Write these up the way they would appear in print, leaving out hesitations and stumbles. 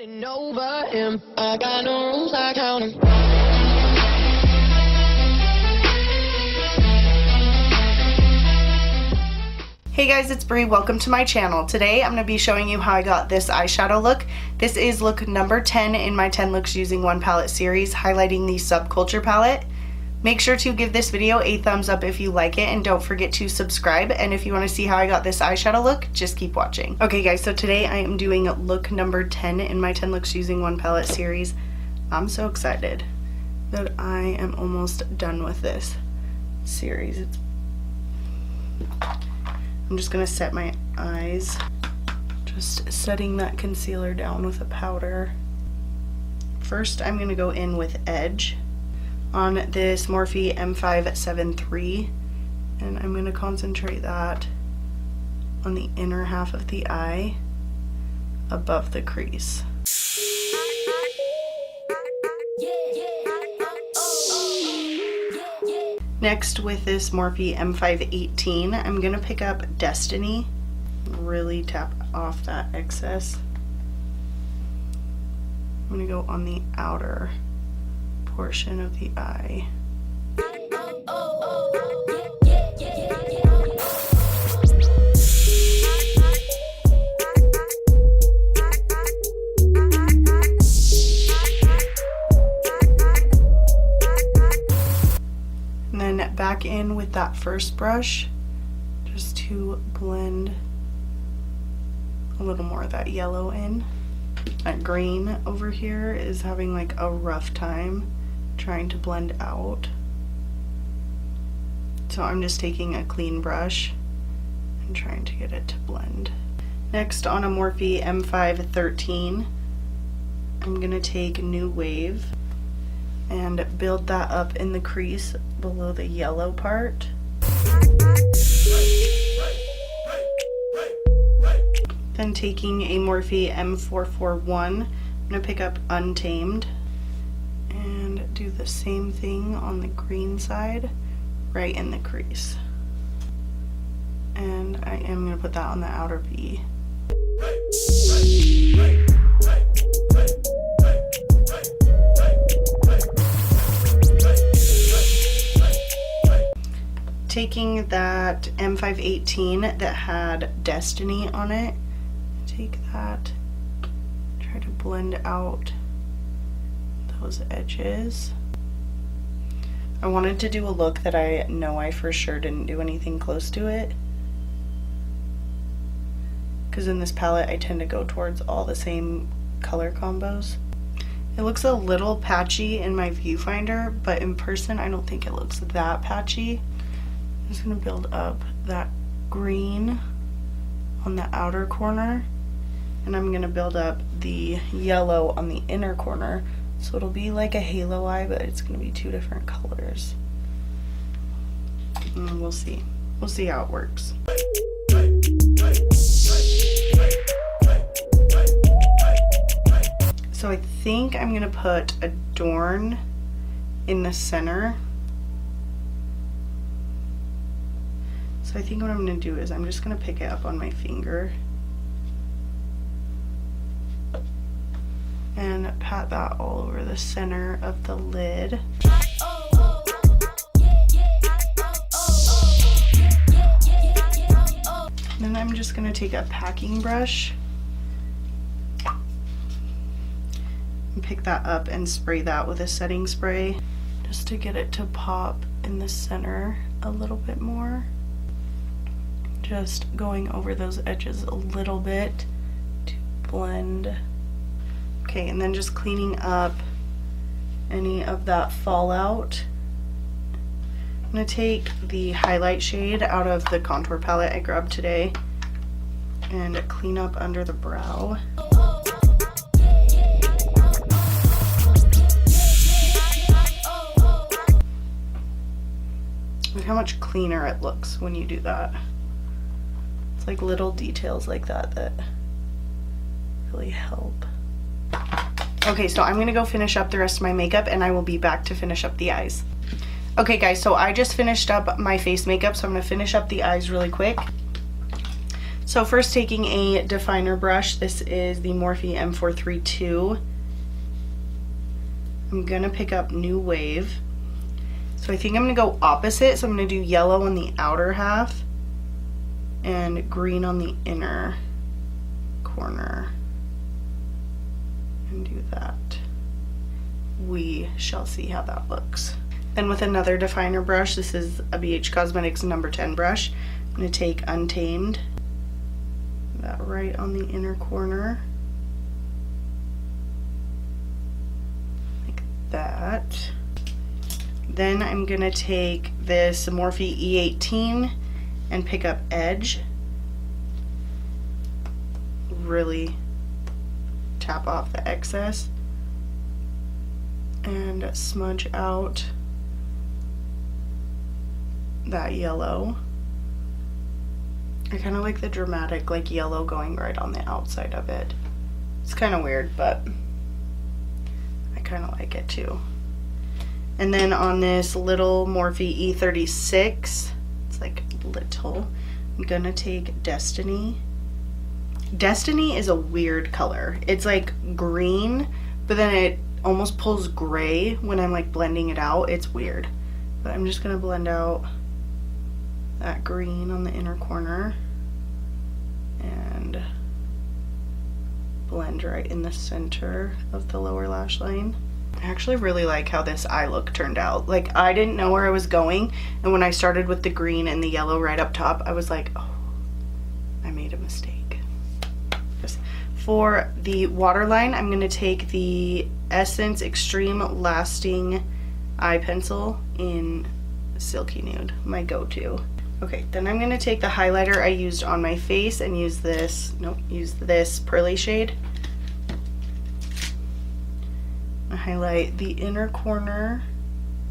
Getting over him. I got no rules, I count him. Hey guys, it's Bree. Welcome to my channel. Today I'm going to be showing you how I got this eyeshadow look. This is look number 10 in my 10 looks using one palette series, highlighting the Subculture palette. Make sure to give this video a thumbs up if you like it, and don't forget to subscribe. And if you want to see how I got this eyeshadow look, just keep watching. Okay guys, so today I am doing look number 10 in my 10 looks using one palette series. I'm so excited that I am almost done with this series. I'm just going to set my eyes, just setting that concealer down with a powder. First I'm going to go in with Edge on this Morphe M573, and I'm going to concentrate that on the inner half of the eye above the crease. Next, with this Morphe M518, I'm going to pick up Destiny, really tap off that excess. I'm going to go on the outer portion of the eye. And then back in with that first brush, just to blend a little more of that yellow in. That green over here is having like a rough time trying to blend out, so I'm just taking a clean brush and trying to get it to blend. Next, on a Morphe M513, I'm gonna take New Wave and build that up in the crease below the yellow part. Then taking a Morphe M441, I'm gonna pick up Untamed and do the same thing on the green side, right in the crease. And I am going to put that on the outer V. Taking that M518 that had Destiny on it, take that, try to blend out those edges. I wanted to do a look that I know I for sure didn't do anything close to it, because in this palette I tend to go towards all the same color combos. It looks a little patchy in my viewfinder, but in person I don't think it looks that patchy. I'm just going to build up that green on the outer corner, and I'm going to build up the yellow on the inner corner. So it'll be like a halo eye, but it's going to be two different colors. And we'll see. We'll see how it works. So I think I'm going to put Adorn in the center. So I think what I'm going to do is I'm just going to pick it up on my finger and pat that all over the center of the lid. Then I'm just going to take a packing brush and pick that up and spray that with a setting spray, just to get it to pop in the center a little bit more. Just going over those edges a little bit to blend. Okay, and then just cleaning up any of that fallout. I'm going to take the highlight shade out of the contour palette I grabbed today and clean up under the brow. Look how much cleaner it looks when you do that. It's like little details like that that really help. Okay, so I'm gonna go finish up the rest of my makeup, and I will be back to finish up the eyes. Okay guys, so I just finished up my face makeup, so I'm gonna finish up the eyes really quick. So first, taking a definer brush, this is the Morphe M432. I'm gonna pick up New Wave. So I think I'm gonna go opposite, so I'm gonna do yellow on the outer half and green on the inner corner and do that. We shall see how that looks. Then with another definer brush, this is ABH Cosmetics number 10 brush, I'm gonna take Untamed, that right on the inner corner, like that. Then I'm gonna take this Morphe E18 and pick up Edge. Really tap off the excess and smudge out that yellow. I kind of like the dramatic like yellow going right on the outside of it. It's kind of weird, but I kind of like it too. And then on this little Morphe E36, it's like little, I'm gonna take Destiny. Destiny is a weird color. It's like green, but then it almost pulls gray when I'm like blending it out. It's weird. But I'm just gonna blend out that green on the inner corner and blend right in the center of the lower lash line. I actually really like how this eye look turned out. Like, I didn't know where I was going, and when I started with the green and the yellow right up top, I was like, oh, I made a mistake. For the waterline, I'm going to take the Essence Extreme Lasting Eye Pencil in Silky Nude, my go-to. Okay, then I'm going to take the highlighter I used on my face and use this pearly shade. I highlight the inner corner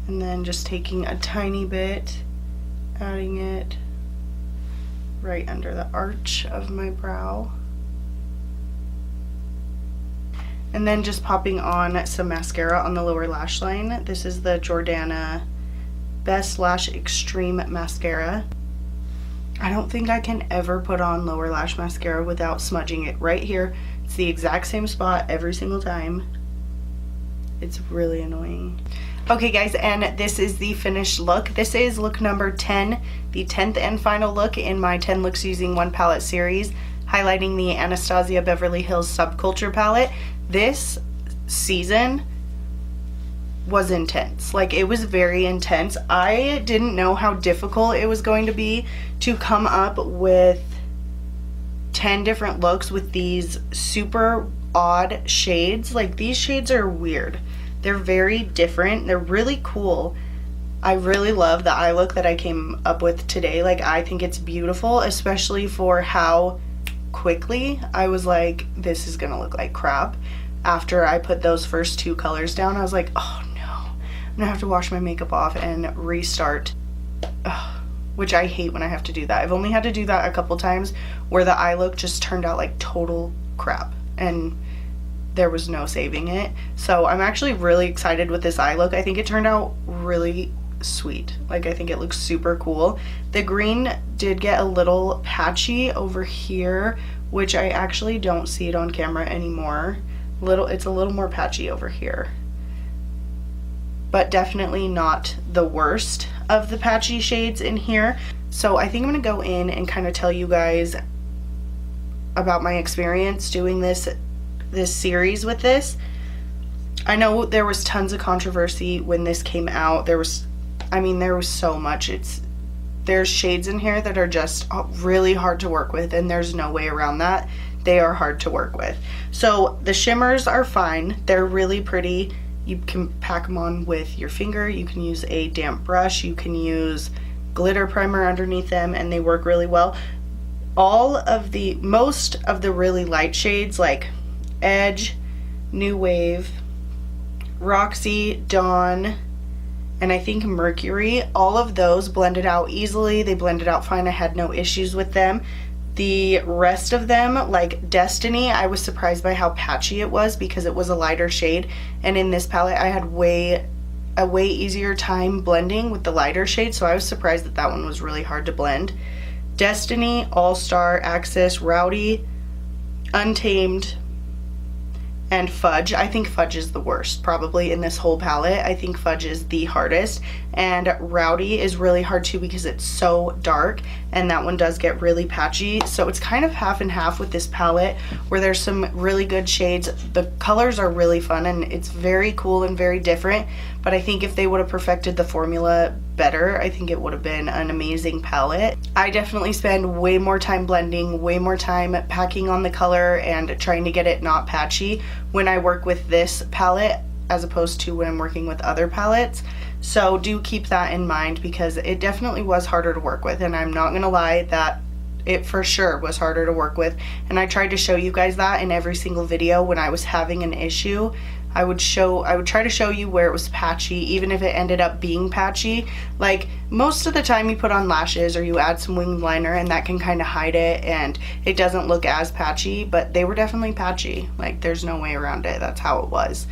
and then just taking a tiny bit, adding it right under the arch of my brow. And then just popping on some mascara on the lower lash line. This is the Jordana Best Lash Extreme Mascara. I don't think I can ever put on lower lash mascara without smudging it right here. It's the exact same spot every single time. It's really annoying. Okay guys, and this is the finished look. This is look number 10, the 10th and final look in my 10 looks using one palette series, highlighting the Anastasia Beverly Hills Subculture palette. This season was intense. Like, it was very intense. I didn't know how difficult it was going to be to come up with 10 different looks with these super odd shades. Like, these shades are weird. They're very different. They're really cool. I really love the eye look that I came up with today. Like, I think it's beautiful, especially for how quickly I was like, this is gonna look like crap. After I put those first two colors down, I was like, oh no, I'm gonna have to wash my makeup off and restart. Ugh, which I hate when I have to do that. I've only had to do that a couple times where the eye look just turned out like total crap and there was no saving it. So I'm actually really excited with this eye look. I think it turned out really sweet. Like, I think it looks super cool. The green did get a little patchy over here, which I actually don't see it on camera anymore. It's a little more patchy over here, but definitely not the worst of the patchy shades in here. So I think I'm gonna go in and kind of tell you guys about my experience doing this series with this. I know there was tons of controversy when this came out. There was so much. There's shades in here that are just really hard to work with, and there's no way around that. They are hard to work with. So the shimmers are fine. They're really pretty. You can pack them on with your finger. You can use a damp brush. You can use glitter primer underneath them, and they work really well. Most of the really light shades like Edge, New Wave, Roxy, Dawn, and I think Mercury, all of those blended out easily. They blended out fine. I had no issues with them. The rest of them, like Destiny, I was surprised by how patchy it was because it was a lighter shade, and in this palette I had a way easier time blending with the lighter shade, so I was surprised that one was really hard to blend. Destiny, All Star, Axis, Rowdy, Untamed, and Fudge. I think Fudge is the worst probably in this whole palette. I think Fudge is the hardest, and Rowdy is really hard too because it's so dark, and that one does get really patchy. So it's kind of half and half with this palette, where there's some really good shades. The colors are really fun and it's very cool and very different, but I think if they would have perfected the formula better, I think it would have been an amazing palette. I definitely spend way more time blending, way more time packing on the color and trying to get it not patchy when I work with this palette as opposed to when I'm working with other palettes. So do keep that in mind, because it definitely was harder to work with, and I'm not gonna lie that it for sure was harder to work with, and I tried to show you guys that in every single video. When I was having an issue, I would try to show you where it was patchy, even if it ended up being patchy. Like, most of the time you put on lashes or you add some winged liner and that can kind of hide it and it doesn't look as patchy, but they were definitely patchy. Like, there's no way around it. That's how it was.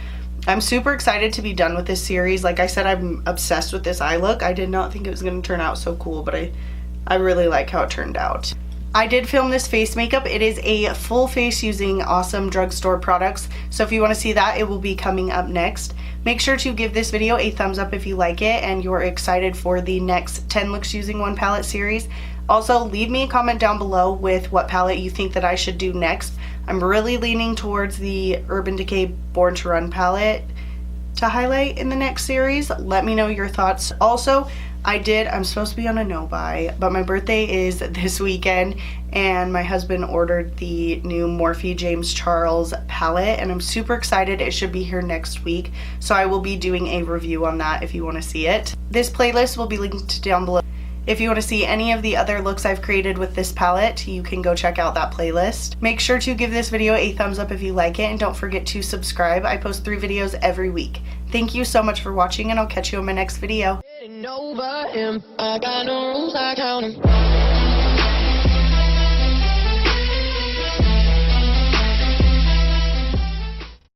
I'm super excited to be done with this series. Like I said, I'm obsessed with this eye look. I did not think it was going to turn out so cool, but I really like how it turned out. I did film this face makeup. It is a full face using awesome drugstore products. So if you want to see that, it will be coming up next. Make sure to give this video a thumbs up if you like it and you're excited for the next 10 looks using one palette series. Also, leave me a comment down below with what palette you think that I should do next. I'm really leaning towards the Urban Decay Born to Run palette to highlight in the next series. Let me know your thoughts. Also, I'm supposed to be on a no-buy, but my birthday is this weekend and my husband ordered the new Morphe James Charles palette and I'm super excited. It should be here next week, so I will be doing a review on that if you want to see it. This playlist will be linked down below. If you want to see any of the other looks I've created with this palette, you can go check out that playlist. Make sure to give this video a thumbs up if you like it, and don't forget to subscribe. I post 3 videos every week. Thank you so much for watching, and I'll catch you in my next video. Over him, I got no rules, I count 'em.